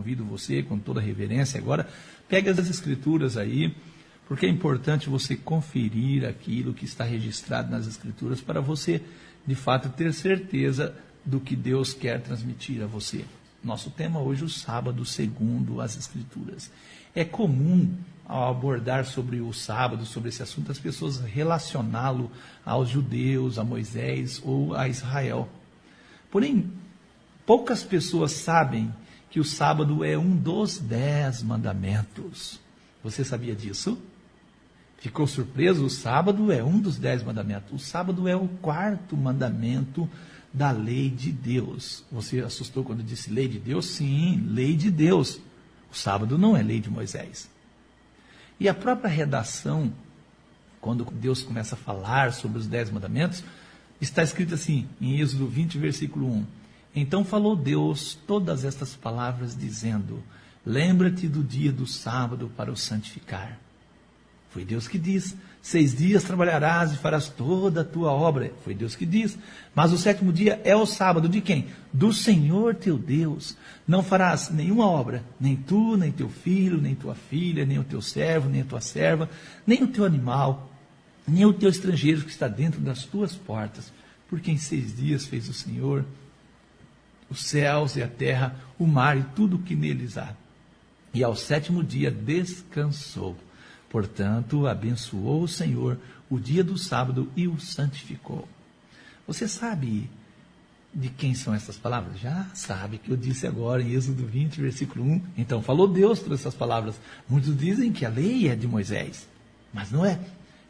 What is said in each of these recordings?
convido você com toda reverência agora, pegue as escrituras aí, porque é importante você conferir aquilo que está registrado nas escrituras para você, de fato, ter certeza do que Deus quer transmitir a você. Nosso tema hoje, o sábado segundo as escrituras. É comum, ao abordar sobre o sábado, sobre esse assunto, as pessoas relacioná-lo aos judeus, a Moisés ou a Israel. Porém, poucas pessoas sabem que o sábado é um dos 10 mandamentos. Você sabia disso? Ficou surpreso? O sábado é um dos 10 mandamentos. O sábado é o 4º mandamento da lei de Deus. Você assustou quando disse lei de Deus? Sim, lei de Deus. O sábado não é lei de Moisés. E a própria redação, quando Deus começa a falar sobre os 10 mandamentos, está escrito assim, em Êxodo 20, versículo 1. Então falou Deus todas estas palavras, dizendo: lembra-te do dia do sábado para o santificar. Foi Deus que diz: 6 dias trabalharás e farás toda a tua obra. Foi Deus que diz. Mas o 7º dia é o sábado de quem? Do Senhor teu Deus. Não farás nenhuma obra, nem tu, nem teu filho, nem tua filha, nem o teu servo, nem a tua serva, nem o teu animal, nem o teu estrangeiro que está dentro das tuas portas. Porque em 6 dias fez o Senhor os céus e a terra, o mar e tudo o que neles há. E ao 7º dia descansou. Portanto, abençoou o Senhor o dia do sábado e o santificou. Você sabe de quem são essas palavras? Já sabe que eu disse agora em Êxodo 20, versículo 1. Então falou Deus todas essas palavras. Muitos dizem que a lei é de Moisés, mas não é.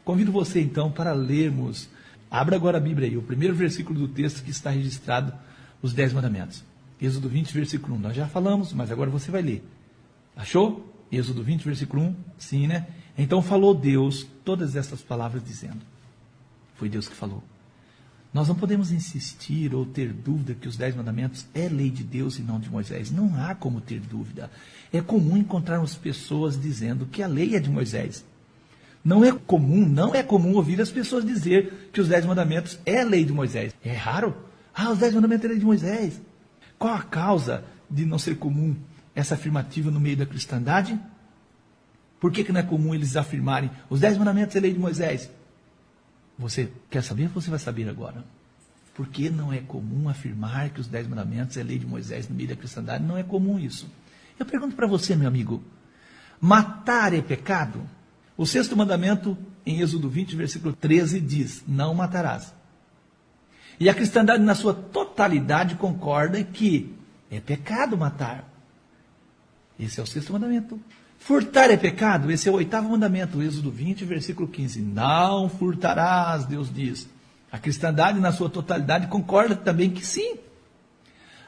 Convido você então para lermos. Abra agora a Bíblia aí, o primeiro versículo do texto que está registrado, os 10 mandamentos. Êxodo 20, versículo 1. Nós já falamos, mas agora você vai ler. Achou? Êxodo 20, versículo 1. Sim, né? Então falou Deus todas essas palavras, dizendo. Foi Deus que falou. Nós não podemos insistir ou ter dúvida que os 10 mandamentos é lei de Deus e não de Moisés. Não há como ter dúvida. É comum encontrarmos pessoas dizendo que a lei é de Moisés. Não é comum ouvir as pessoas dizer que os 10 mandamentos é lei de Moisés. É raro. Os 10 mandamentos é lei de Moisés. Qual a causa de não ser comum essa afirmativa no meio da cristandade? Por que não é comum eles afirmarem os 10 mandamentos é lei de Moisés? Você quer saber? Você vai saber agora. Por que não é comum afirmar que os 10 mandamentos é lei de Moisés no meio da cristandade? Não é comum isso. Eu pergunto para você, meu amigo, matar é pecado? O 6º mandamento, em Êxodo 20, versículo 13, diz: não matarás. E a cristandade, na sua totalidade, concorda que é pecado matar. Esse é o 6º mandamento. Furtar é pecado? Esse é o 8º mandamento, Êxodo 20, versículo 15. Não furtarás, Deus diz. A cristandade, na sua totalidade, concorda também que sim.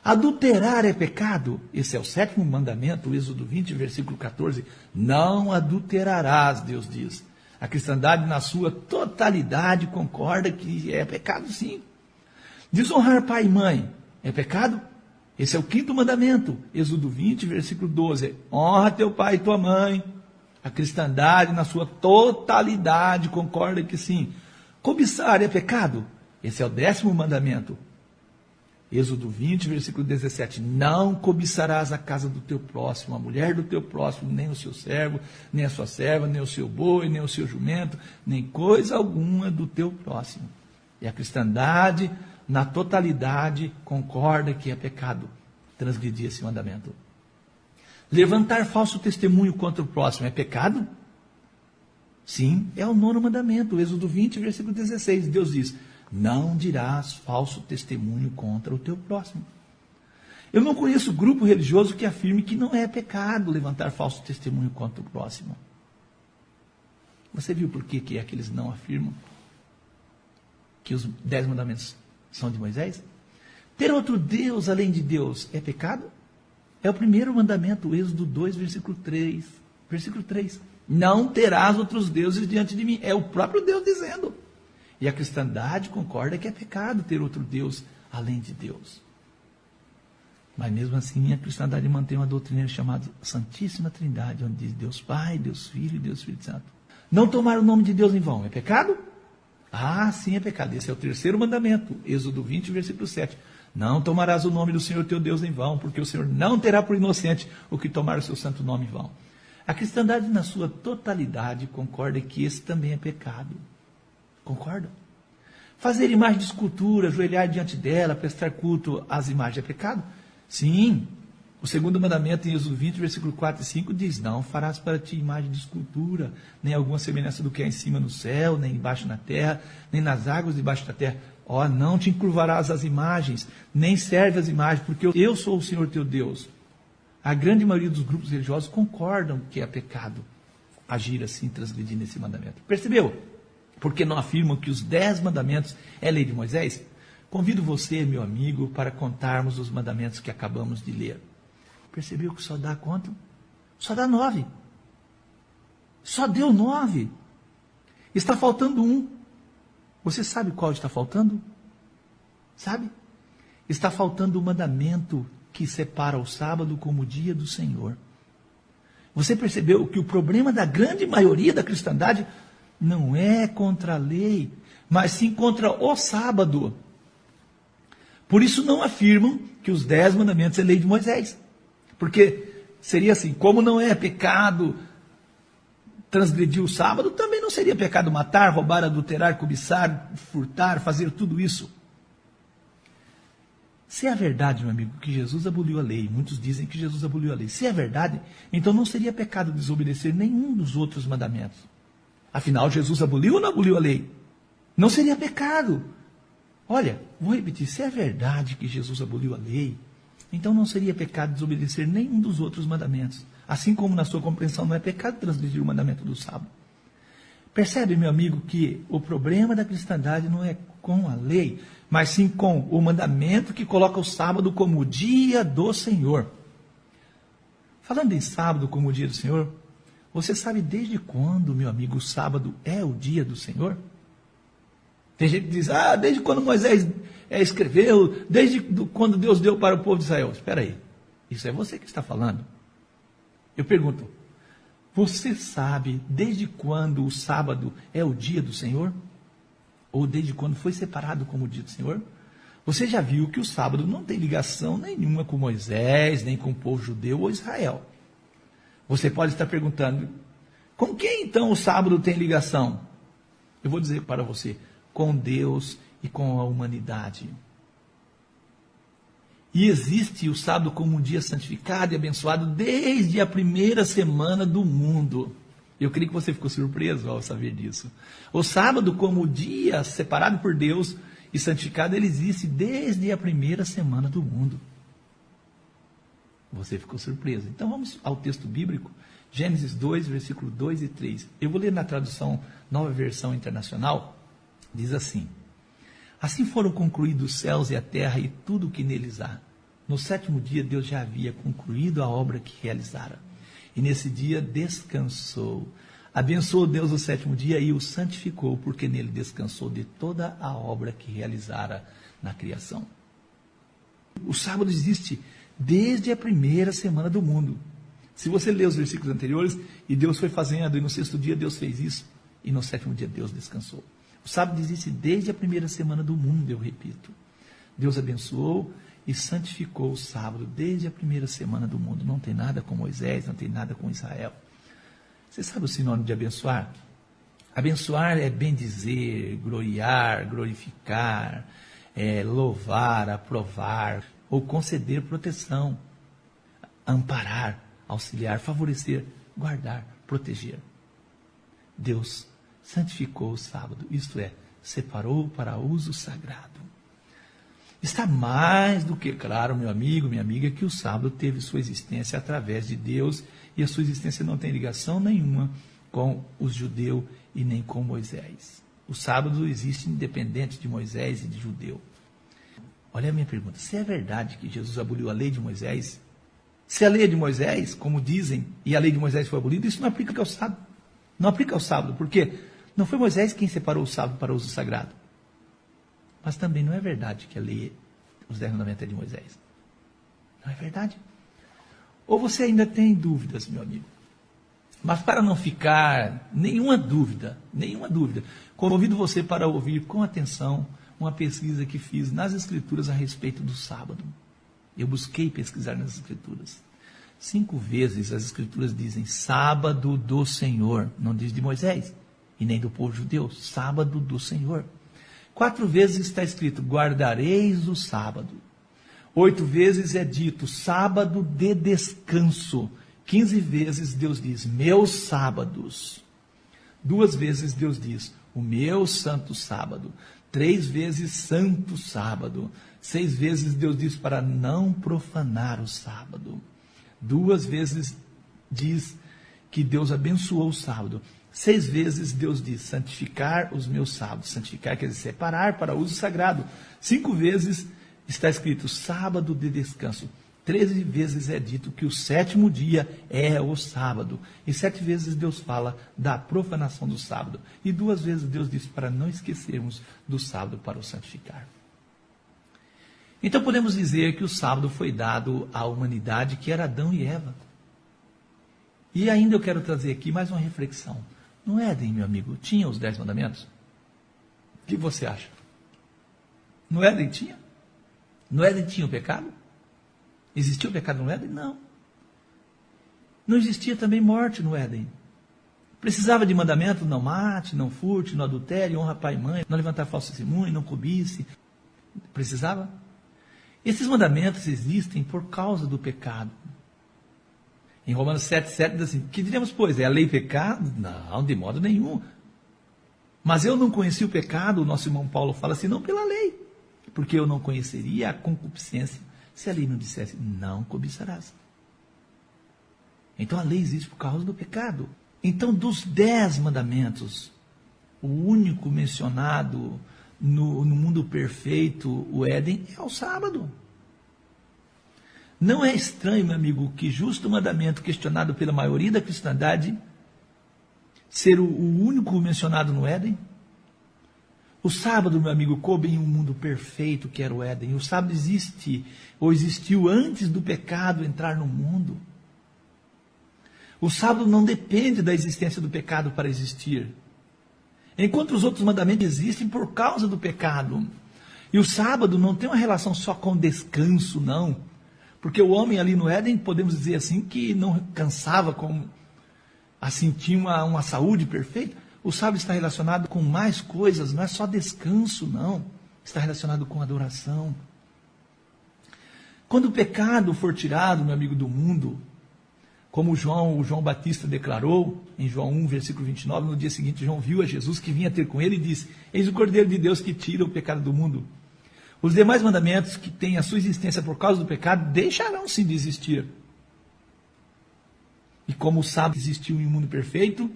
Adulterar é pecado? Esse é o 7º mandamento, Êxodo 20, versículo 14. Não adulterarás, Deus diz. A cristandade, na sua totalidade, concorda que é pecado sim. Desonrar pai e mãe é pecado? Esse é o 5º mandamento, Êxodo 20, versículo 12. Honra teu pai e tua mãe. A cristandade, na sua totalidade, concorda que sim. Cobiçar é pecado? Esse é o 10º mandamento. Êxodo 20, versículo 17. Não cobiçarás a casa do teu próximo, a mulher do teu próximo, nem o seu servo, nem a sua serva, nem o seu boi, nem o seu jumento, nem coisa alguma do teu próximo. E a cristandade, na totalidade, concorda que é pecado transgredir esse mandamento. Levantar falso testemunho contra o próximo é pecado? Sim, é o 9º mandamento, Êxodo 20, versículo 16. Deus diz: não dirás falso testemunho contra o teu próximo. Eu não conheço grupo religioso que afirme que não é pecado levantar falso testemunho contra o próximo. Você viu por que é que eles não afirmam que os 10 mandamentos são de Moisés? Ter outro Deus além de Deus é pecado? É o 1º mandamento, Êxodo 2, versículo 3. Versículo 3. Não terás outros deuses diante de mim. É o próprio Deus dizendo. E a cristandade concorda que é pecado ter outro Deus além de Deus. Mas mesmo assim a cristandade mantém uma doutrina chamada Santíssima Trindade, onde diz Deus Pai, Deus Filho e Deus Espírito Santo. Não tomar o nome de Deus em vão é pecado? Sim, é pecado. Esse é o 3º mandamento, Êxodo 20, versículo 7. Não tomarás o nome do Senhor teu Deus em vão, porque o Senhor não terá por inocente o que tomar o seu santo nome em vão. A cristandade, na sua totalidade, concorda que esse também é pecado. Concorda? Fazer imagem de escultura, ajoelhar diante dela, prestar culto às imagens é pecado? Sim. O segundo mandamento, em Êxodo 20, versículo 4 e 5, diz: não farás para ti imagem de escultura, nem alguma semelhança do que há em cima no céu, nem embaixo na terra, nem nas águas debaixo da terra. Ó, não te encurvarás às imagens, nem serve às imagens, porque eu sou o Senhor teu Deus. A grande maioria dos grupos religiosos concordam que é pecado agir assim, transgredir nesse mandamento. Percebeu? Porque não afirmam que os 10 mandamentos é lei de Moisés? Convido você, meu amigo, para contarmos os mandamentos que acabamos de ler. Percebeu que só dá quanto? Só dá 9. Só deu 9. Está faltando um. Você sabe qual está faltando? Sabe? Está faltando o mandamento que separa o sábado como dia do Senhor. Você percebeu que o problema da grande maioria da cristandade não é contra a lei, mas sim contra o sábado. Por isso não afirmam que os 10 mandamentos é lei de Moisés. Porque seria assim, como não é pecado transgredir o sábado, também não seria pecado matar, roubar, adulterar, cobiçar, furtar, fazer tudo isso. Se é verdade, meu amigo, que Jesus aboliu a lei, muitos dizem que Jesus aboliu a lei. Se é verdade, então não seria pecado desobedecer nenhum dos outros mandamentos. Afinal, Jesus aboliu ou não aboliu a lei? Não seria pecado. Olha, vou repetir, se é verdade que Jesus aboliu a lei, então não seria pecado desobedecer nenhum dos outros mandamentos. Assim como na sua compreensão não é pecado transgredir o mandamento do sábado. Percebe, meu amigo, que o problema da cristandade não é com a lei, mas sim com o mandamento que coloca o sábado como o dia do Senhor. Falando em sábado como o dia do Senhor, você sabe desde quando, meu amigo, o sábado é o dia do Senhor? Tem gente que diz, desde quando Moisés escreveu, desde quando Deus deu para o povo de Israel. Espera aí, isso é você que está falando. Eu pergunto, você sabe desde quando o sábado é o dia do Senhor? Ou desde quando foi separado como o dia do Senhor? Você já viu que o sábado não tem ligação nenhuma com Moisés, nem com o povo judeu ou Israel. Você pode estar perguntando, com quem então o sábado tem ligação? Eu vou dizer para você, com Deus e com a humanidade. E existe o sábado como um dia santificado e abençoado desde a primeira semana do mundo. Eu creio que você ficou surpreso ao saber disso. O sábado como o dia separado por Deus e santificado, ele existe desde a primeira semana do mundo. Você ficou surpreso. Então vamos ao texto bíblico, Gênesis 2, versículo 2 e 3. Eu vou ler na tradução Nova Versão Internacional. Diz assim: assim foram concluídos os céus e a terra e tudo o que neles há. No 7º dia Deus já havia concluído a obra que realizara. E nesse dia descansou. Abençoou Deus o 7º dia e o santificou, porque nele descansou de toda a obra que realizara na criação. O sábado existe desde a primeira semana do mundo. Se você ler os versículos anteriores, e Deus foi fazendo, e no 6º dia Deus fez isso, e no 7º dia Deus descansou. O sábado existe desde a primeira semana do mundo, eu repito. Deus abençoou e santificou o sábado desde a primeira semana do mundo. Não tem nada com Moisés, não tem nada com Israel. Você sabe o sinônimo de abençoar? Abençoar é bendizer, gloriar, glorificar, louvar, aprovar, ou conceder proteção, amparar, auxiliar, favorecer, guardar, proteger. Deus santificou o sábado, isto é, separou para uso sagrado. Está mais do que claro, meu amigo, minha amiga, que o sábado teve sua existência através de Deus e a sua existência não tem ligação nenhuma com os judeus e nem com Moisés. O sábado existe independente de Moisés e de judeu. Olha a minha pergunta, se é verdade que Jesus aboliu a lei de Moisés, se a lei é de Moisés, como dizem, e a lei de Moisés foi abolida, isso não aplica ao sábado. Não aplica ao sábado, porque não foi Moisés quem separou o sábado para uso sagrado. Mas também não é verdade que a lei, os 10 mandamentos é de Moisés. Não é verdade? Ou você ainda tem dúvidas, meu amigo? Mas para não ficar nenhuma dúvida, convido você para ouvir com atenção uma pesquisa que fiz nas Escrituras a respeito do sábado. Eu busquei pesquisar nas Escrituras. 5 vezes as Escrituras dizem sábado do Senhor. Não diz de Moisés e nem do povo judeu. Sábado do Senhor. 4 vezes está escrito guardareis o sábado. 8 vezes é dito sábado de descanso. 15 vezes Deus diz meus sábados. 2 vezes Deus diz o meu santo sábado. 3 vezes santo sábado. 6 vezes Deus diz para não profanar o sábado. 2 vezes diz que Deus abençoou o sábado. 6 vezes Deus diz santificar os meus sábados. Santificar quer dizer separar para uso sagrado. 5 vezes está escrito sábado de descanso. 13 vezes é dito que o 7º dia é o sábado. E 7 vezes Deus fala da profanação do sábado. E 2 vezes Deus diz para não esquecermos do sábado para o santificar. Então podemos dizer que o sábado foi dado à humanidade que era Adão e Eva. E ainda eu quero trazer aqui mais uma reflexão. No Éden, meu amigo, tinha os 10 mandamentos? O que você acha? No Éden tinha? No Éden tinha o pecado? Existia o pecado no Éden? Não. Não existia também morte no Éden. Precisava de mandamento? Não mate, não furte, não adultere, honra pai e mãe, não levantar falso testemunho, não cobice. Precisava? Esses mandamentos existem por causa do pecado. Em Romanos 7,7 diz assim, que diremos, pois, é a lei pecado? Não, de modo nenhum. Mas eu não conheci o pecado, o nosso irmão Paulo fala assim, não pela lei, porque eu não conheceria a concupiscência se a lei não dissesse, não cobiçarás. Então a lei existe por causa do pecado. Então dos 10 mandamentos, o único mencionado no mundo perfeito, o Éden, é o sábado. Não é estranho, meu amigo, que justo mandamento questionado pela maioria da cristandade ser o único mencionado no Éden? O sábado, meu amigo, coube em um mundo perfeito que era o Éden. O sábado existe, ou existiu antes do pecado entrar no mundo. O sábado não depende da existência do pecado para existir. Enquanto os outros mandamentos existem por causa do pecado. E o sábado não tem uma relação só com descanso, não. Porque o homem ali no Éden, podemos dizer assim, que não cansava, assim, tinha uma saúde perfeita. O sábado está relacionado com mais coisas, não é só descanso, não. Está relacionado com adoração. Quando o pecado for tirado, meu amigo, do mundo, como o João Batista declarou, em João 1, versículo 29, no dia seguinte João viu a Jesus que vinha ter com ele e disse, eis o Cordeiro de Deus que tira o pecado do mundo. Os demais mandamentos que têm a sua existência por causa do pecado, deixarão sim de existir. E como o sábado existiu em um mundo perfeito,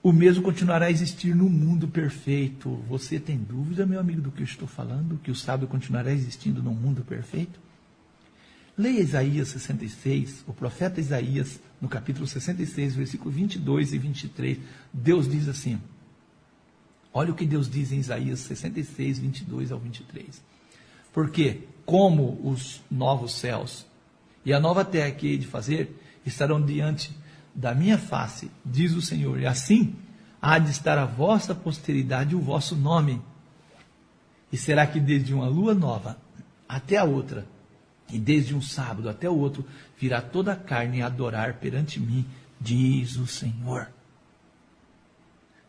o mesmo continuará a existir no mundo perfeito. Você tem dúvida, meu amigo, do que eu estou falando? Que o sábado continuará existindo no mundo perfeito? Leia Isaías 66, o profeta Isaías, no capítulo 66, versículo 22 e 23. Deus diz assim, olha o que Deus diz em Isaías 66, 22 ao 23. Porque, como os novos céus e a nova terra que hei de fazer, estarão diante da minha face, diz o Senhor, e assim há de estar a vossa posteridade e o vosso nome. E será que desde uma lua nova até a outra, e desde um sábado até o outro, virá toda a carne a adorar perante mim, diz o Senhor.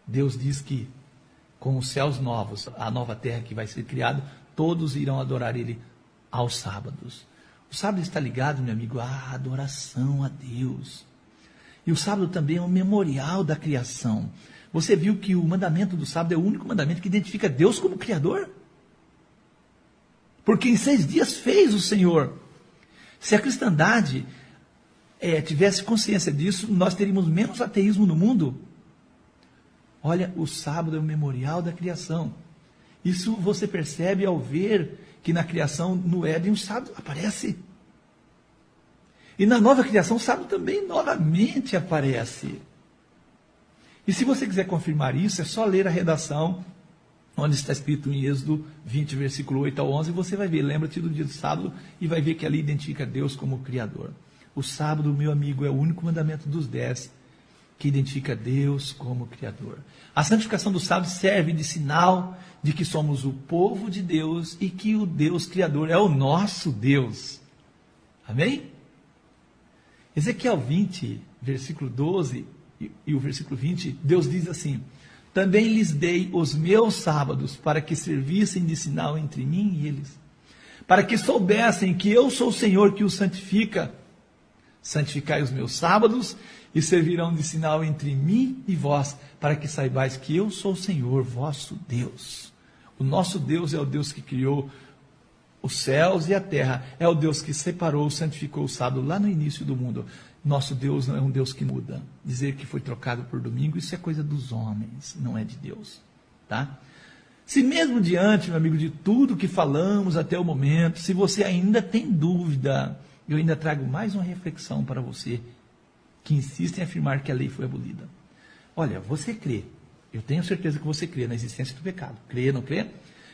Deus diz que com os céus novos, a nova terra que vai ser criada, todos irão adorar Ele aos sábados. O sábado está ligado, meu amigo, à adoração a Deus. E o sábado também é um memorial da criação. Você viu que o mandamento do sábado é o único mandamento que identifica Deus como Criador? Porque em 6 dias fez o Senhor. Se a cristandade tivesse consciência disso, nós teríamos menos ateísmo no mundo. Olha, o sábado é o memorial da criação. Isso você percebe ao ver que na criação, no Éden, o sábado aparece. E na nova criação, o sábado também novamente aparece. E se você quiser confirmar isso, é só ler a redação, onde está escrito em Êxodo 20, versículo 8 ao 11, você vai ver, lembra-te do dia do sábado, e vai ver que ali identifica Deus como Criador. O sábado, meu amigo, é o único mandamento dos 10 que identifica Deus como Criador. A santificação do sábado serve de sinal de que somos o povo de Deus e que o Deus Criador é o nosso Deus. Amém? Ezequiel 20, versículo 12 e o versículo 20, Deus diz assim: também lhes dei os meus sábados para que servissem de sinal entre mim e eles, para que soubessem que eu sou o Senhor que os santifica. Santificai os meus sábados e servirão de sinal entre mim e vós, para que saibais que eu sou o Senhor, vosso Deus. O nosso Deus é o Deus que criou os céus e a terra, é o Deus que separou, santificou o sábado lá no início do mundo. Nosso Deus não é um Deus que muda. Dizer que foi trocado por domingo, isso é coisa dos homens, não é de Deus. Tá? Se mesmo diante, meu amigo, de tudo que falamos até o momento, se você ainda tem dúvida, eu ainda trago mais uma reflexão para você, que insiste em afirmar que a lei foi abolida. Olha, você crê, eu tenho certeza que você crê na existência do pecado. Crê, não crê?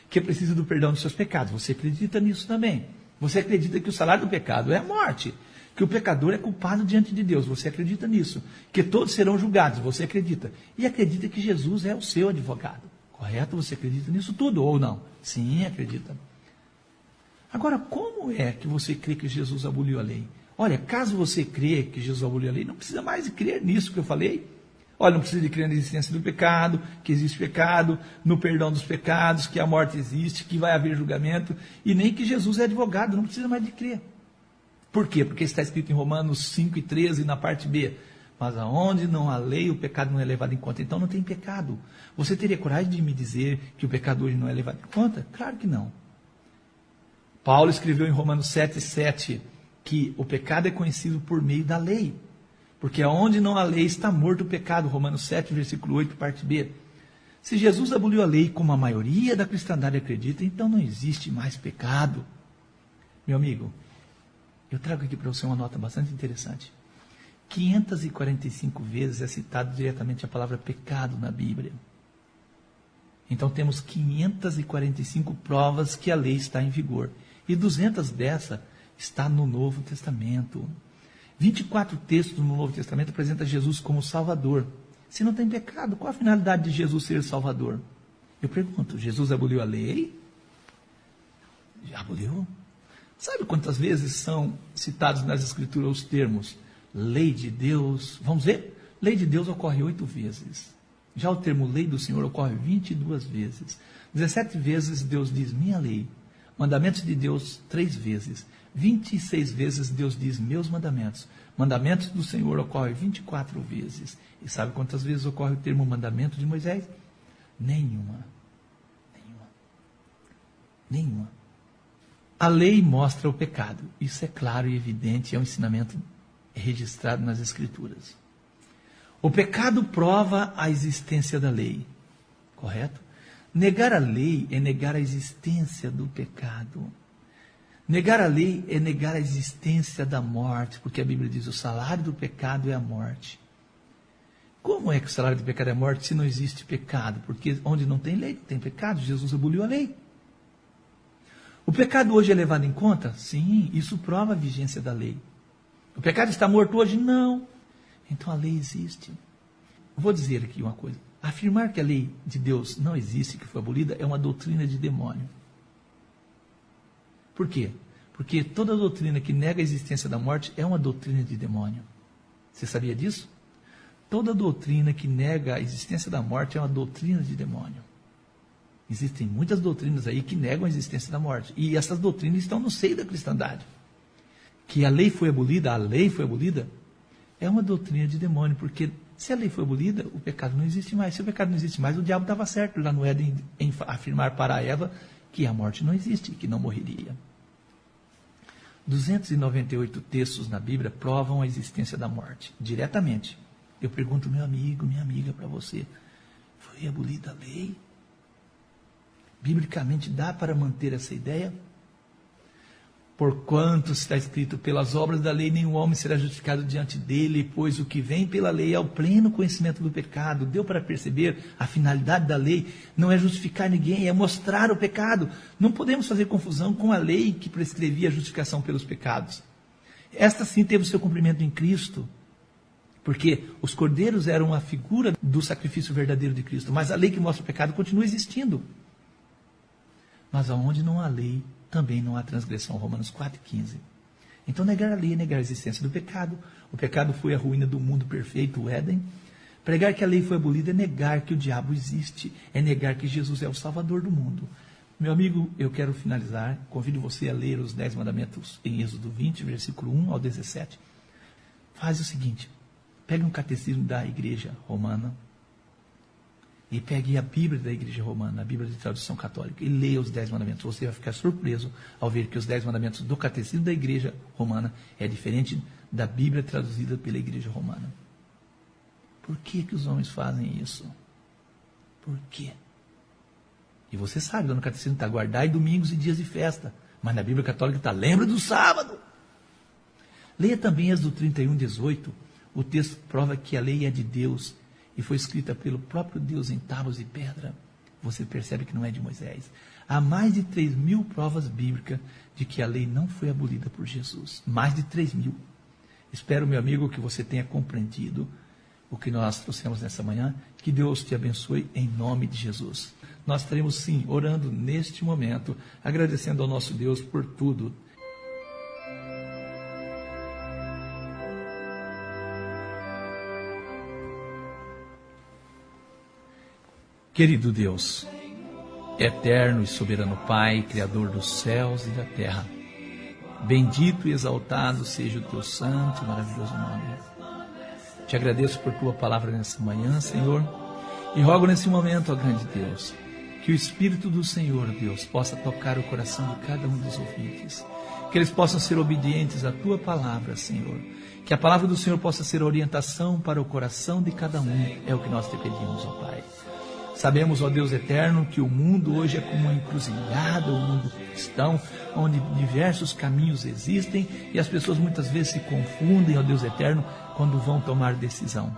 Que precisa do perdão dos seus pecados. Você acredita nisso também. Você acredita que o salário do pecado é a morte. Que o pecador é culpado diante de Deus. Você acredita nisso. Que todos serão julgados. Você acredita. E acredita que Jesus é o seu advogado. Correto? Você acredita nisso tudo ou não? Sim, acredita. Agora, como é que você crê que Jesus aboliu a lei? Olha, caso você crê que Jesus aboliu a lei, não precisa mais de crer nisso que eu falei. Olha, não precisa de crer na existência do pecado, que existe pecado, no perdão dos pecados, que a morte existe, que vai haver julgamento, e nem que Jesus é advogado, não precisa mais de crer. Por quê? Porque está escrito em Romanos 5:13, na parte B, mas aonde não há lei, o pecado não é levado em conta. Então não tem pecado. Você teria coragem de me dizer que o pecado hoje não é levado em conta? Claro que não. Paulo escreveu em Romanos 7:7 que o pecado é conhecido por meio da lei. Porque onde não há lei está morto o pecado. Romanos 7, versículo 8, parte B. Se Jesus aboliu a lei como a maioria da cristandade acredita, então não existe mais pecado. Meu amigo, eu trago aqui para você uma nota bastante interessante. 545 vezes é citado diretamente a palavra pecado na Bíblia. Então temos 545 provas que a lei está em vigor. E 200 dessa está no Novo Testamento. 24 textos no Novo Testamento apresentam Jesus como Salvador. Se não tem pecado, qual a finalidade de Jesus ser Salvador? Eu pergunto, Jesus aboliu a lei? Já aboliu? Sabe quantas vezes são citados nas Escrituras os termos lei de Deus? Vamos ver? Lei de Deus ocorre 8 vezes. Já o termo lei do Senhor ocorre 22 vezes. 17 vezes Deus diz minha lei. Mandamentos de Deus 3 vezes. 26 vezes Deus diz meus mandamentos. Mandamentos do Senhor ocorre 24 vezes. E sabe quantas vezes ocorre o termo mandamento de Moisés? Nenhuma. A lei mostra o pecado. Isso é claro e evidente, é um ensinamento registrado nas Escrituras. O pecado prova a existência da lei. Correto? Negar a lei é negar a existência do pecado. Negar a lei é negar a existência da morte, porque a Bíblia diz o salário do pecado é a morte. Como é que o salário do pecado é a morte se não existe pecado? Porque onde não tem lei, não tem pecado. Jesus aboliu a lei. O pecado hoje é levado em conta? Sim, isso prova a vigência da lei. O pecado está morto hoje? Não. Então a lei existe. Vou dizer aqui uma coisa. Afirmar que a lei de Deus não existe, que foi abolida, é uma doutrina de demônio. Por quê? Porque toda doutrina que nega a existência da morte é uma doutrina de demônio. Você sabia disso? Toda doutrina que nega a existência da morte é uma doutrina de demônio. Existem muitas doutrinas aí que negam a existência da morte. E essas doutrinas estão no seio da cristandade. Que a lei foi abolida, é uma doutrina de demônio, porque se a lei foi abolida, o pecado não existe mais. Se o pecado não existe mais, o diabo estava certo lá no Éden em afirmar para a Eva que a morte não existe, que não morreria. 298 textos na Bíblia provam a existência da morte, diretamente. Eu pergunto, meu amigo, minha amiga, para você, foi abolida a lei? Biblicamente dá para manter essa ideia? Porquanto está escrito, pelas obras da lei nenhum homem será justificado diante dele, pois o que vem pela lei é o pleno conhecimento do pecado. Deu para perceber a finalidade da lei? Não é justificar ninguém, é mostrar o pecado. Não podemos fazer confusão com a lei que prescrevia a justificação pelos pecados. Esta sim teve o seu cumprimento em Cristo, Porque os cordeiros eram a figura do sacrifício verdadeiro de Cristo, mas a lei que mostra o pecado continua existindo. Mas aonde não há lei, também não há transgressão. Romanos 4,15. Então negar a lei é negar a existência do pecado. O pecado foi a ruína do mundo perfeito, o Éden. Pregar que a lei foi abolida é negar que o diabo existe, é negar que Jesus é o Salvador do mundo. Meu amigo, eu quero finalizar, convido você a ler os 10 mandamentos em Êxodo 20, versículo 1 ao 17. Faz o seguinte, pegue um catecismo da Igreja Romana e pegue a Bíblia da Igreja Romana, a Bíblia de tradução católica, e leia os 10 mandamentos. Você vai ficar surpreso ao ver que os 10 mandamentos do catecismo da Igreja Romana é diferente da Bíblia traduzida pela Igreja Romana. Por que que os homens fazem isso? Por quê? E você sabe, lá no catecismo está guardai domingos e dias de festa. Mas na Bíblia Católica está lembra do sábado. Leia também Êxodo 31:18. O texto prova que a lei é de Deus e foi escrita pelo próprio Deus em tábuas de pedra. Você percebe que não é de Moisés. Há mais de 3.000 provas bíblicas de que a lei não foi abolida por Jesus. Mais de 3.000. Espero, meu amigo, que você tenha compreendido o que nós trouxemos nessa manhã. Que Deus te abençoe em nome de Jesus. Nós estaremos sim orando neste momento, agradecendo ao nosso Deus por tudo. Querido Deus, eterno e soberano Pai, Criador dos céus e da terra, bendito e exaltado seja o teu santo e maravilhoso nome. Te agradeço por tua palavra nessa manhã, Senhor, e rogo nesse momento, ó grande Deus, que o Espírito do Senhor, Deus, possa tocar o coração de cada um dos ouvintes, que eles possam ser obedientes à tua palavra, Senhor, que a palavra do Senhor possa ser orientação para o coração de cada um, é o que nós te pedimos, ó Pai. Sabemos, ó Deus eterno, que o mundo hoje é como uma encruzilhada, o mundo cristão, onde diversos caminhos existem e as pessoas muitas vezes se confundem, ó Deus eterno, quando vão tomar decisão.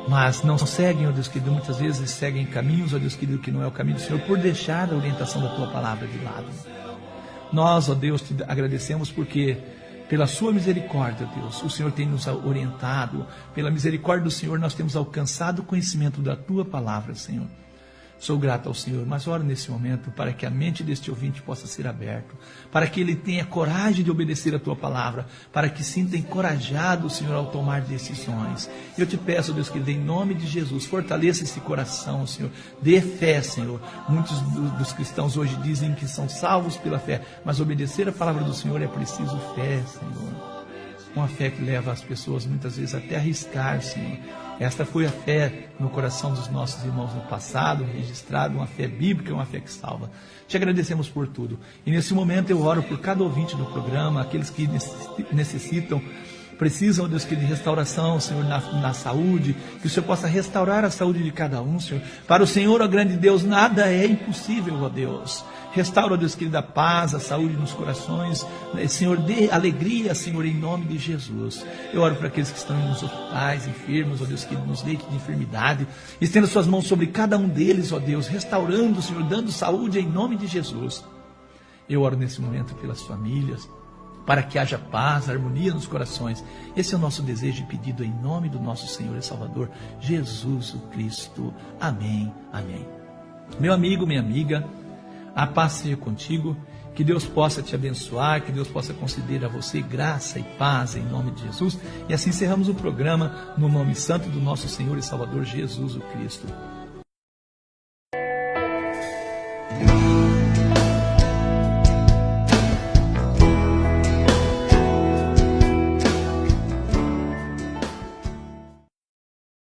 Mas não seguem, ó Deus querido, muitas vezes seguem caminhos, ó Deus querido, que não é o caminho do Senhor, por deixar a orientação da tua palavra de lado. Nós, ó Deus, te agradecemos porque pela sua misericórdia, Deus, o Senhor tem nos orientado. Pela misericórdia do Senhor, nós temos alcançado o conhecimento da tua palavra, Senhor. Sou grato ao Senhor, mas oro nesse momento para que a mente deste ouvinte possa ser aberta, para que ele tenha coragem de obedecer a tua palavra, para que sinta encorajado, Senhor, ao tomar decisões. Eu te peço, Deus, que em nome de Jesus, fortaleça esse coração, Senhor, dê fé, Senhor. Muitos dos cristãos hoje dizem que são salvos pela fé, mas obedecer a palavra do Senhor é preciso fé, Senhor. Uma fé que leva as pessoas muitas vezes até a arriscar, Senhor. Esta foi a fé no coração dos nossos irmãos no passado, registrado, uma fé bíblica, uma fé que salva. Te agradecemos por tudo. E nesse momento eu oro por cada ouvinte do programa, aqueles que necessitam, precisam, Deus, de restauração, Senhor, na saúde, que o Senhor possa restaurar a saúde de cada um, Senhor. Para o Senhor, ó grande Deus, nada é impossível, ó Deus. Restaura, ó Deus querido, a paz, a saúde nos corações. Senhor, dê alegria, Senhor, em nome de Jesus. Eu oro para aqueles que estão nos hospitais, enfermos, ó Deus querido, nos leitos de enfermidade. Estenda suas mãos sobre cada um deles, ó Deus, restaurando, Senhor, dando saúde em nome de Jesus. Eu oro nesse momento pelas famílias, para que haja paz, harmonia nos corações. Esse é o nosso desejo e pedido em nome do nosso Senhor e Salvador, Jesus o Cristo. Amém, amém. Meu amigo, minha amiga, a paz seja contigo, que Deus possa te abençoar, que Deus possa conceder a você graça e paz em nome de Jesus. E assim encerramos o programa no nome santo do nosso Senhor e Salvador, Jesus o Cristo.